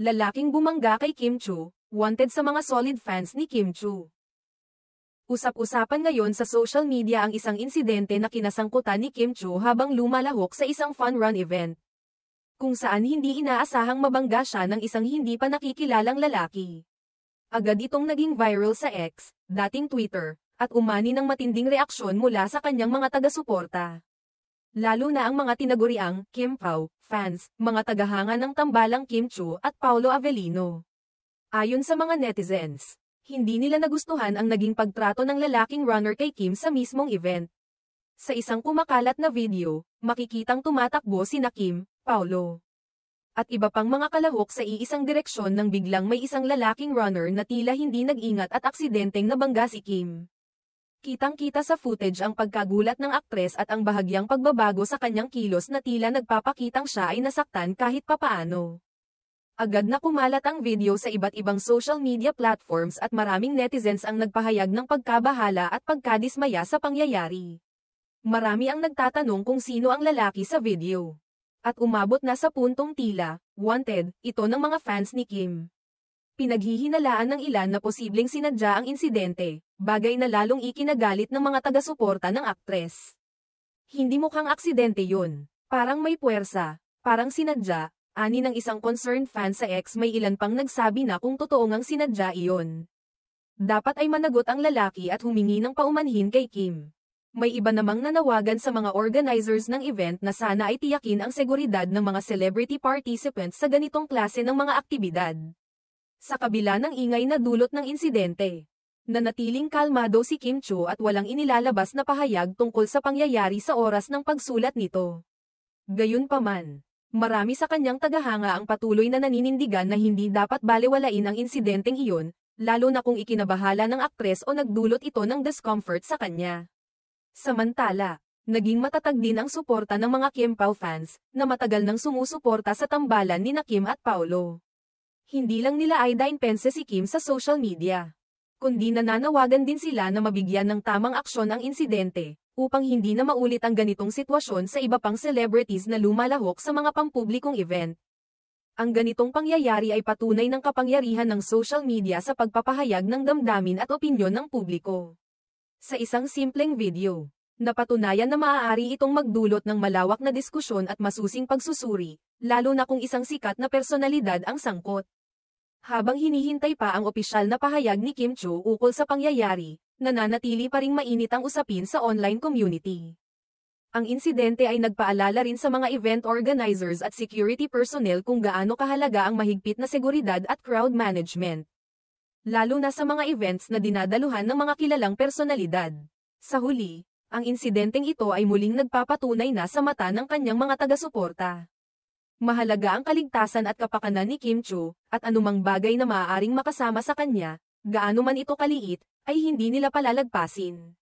Lalaking bumangga kay Kim Chu, wanted sa mga solid fans ni Kim Chu. Usap-usapan ngayon sa social media ang isang insidente na kinasangkutan ni Kim Chu habang lumalahok sa isang fun run event, kung saan hindi inaasahang mabangga siya ng isang hindi pa nakikilalang lalaki. Agad itong naging viral sa X, dating Twitter, at umani ng matinding reaksyon mula sa kanyang mga taga-suporta. Lalo na ang mga tinaguriang Kim Pao fans, mga tagahanga ng tambalang Kim Chu at Paolo Avellino. Ayon sa mga netizens, hindi nila nagustuhan ang naging pagtrato ng lalaking runner kay Kim sa mismong event. Sa isang kumakalat na video, makikitang tumatakbo sina Kim, Paolo, at iba pang mga kalahok sa iisang direksyon nang biglang may isang lalaking runner na tila hindi nag-ingat at aksidenteng nabangga si Kim. Kitang-kita sa footage ang pagkagulat ng aktres at ang bahagyang pagbabago sa kanyang kilos na tila nagpapakitang siya ay nasaktan kahit papaano. Agad na kumalat ang video sa iba't ibang social media platforms at maraming netizens ang nagpahayag ng pagkabahala at pagkadismaya sa pangyayari. Marami ang nagtatanong kung sino ang lalaki sa video. At umabot na sa puntong tila, wanted, ito ng mga fans ni Kim. Pinaghihinalaan ng ilan na posibleng sinadya ang insidente, bagay na lalong ikinagalit ng mga taga-suporta ng aktres. Hindi mukhang aksidente yun. Parang may puwersa, parang sinadya, ani ng isang concerned fan sa X. May ilan pang nagsabi na kung totoo ngang sinadya iyon. Dapat ay managot ang lalaki at humingi ng paumanhin kay Kim. May iba namang nanawagan sa mga organizers ng event na sana ay tiyakin ang seguridad ng mga celebrity participants sa ganitong klase ng mga aktibidad. Sa kabila ng ingay na dulot ng insidente, nanatiling kalmado si Kim Chu at walang inilalabas na pahayag tungkol sa pangyayari sa oras ng pagsulat nito. Gayunpaman, marami sa kanyang tagahanga ang patuloy na naninindigan na hindi dapat balewalain ang insidenteng iyon, lalo na kung ikinabahala ng aktres o nagdulot ito ng discomfort sa kanya. Samantala, naging matatag din ang suporta ng mga Kim Pao fans, na matagal nang sumusuporta sa tambalan ni Kim at Paolo. Hindi lang nila idinpense si Kim sa social media, kundi nananawagan din sila na mabigyan ng tamang aksyon ang insidente, upang hindi na maulit ang ganitong sitwasyon sa iba pang celebrities na lumalahok sa mga pampublikong event. Ang ganitong pangyayari ay patunay ng kapangyarihan ng social media sa pagpapahayag ng damdamin at opinyon ng publiko. Sa isang simpleng video, napatunayan na maaari itong magdulot ng malawak na diskusyon at masusing pagsusuri, lalo na kung isang sikat na personalidad ang sangkot. Habang hinihintay pa ang opisyal na pahayag ni Kim Chu ukol sa pangyayari, nananatili pa ring mainit ang usapin sa online community. Ang insidente ay nagpaalala rin sa mga event organizers at security personnel kung gaano kahalaga ang mahigpit na seguridad at crowd management, lalo na sa mga events na dinadaluhan ng mga kilalang personalidad. Sa huli, ang insidenteng ito ay muling nagpapatunay na sa mata ng kanyang mga taga-suporta. Mahalaga ang kaligtasan at kapakanan ni Kim Chu, at anumang bagay na maaaring makasama sa kanya, gaano man ito kaliit, ay hindi nila palalagpasin.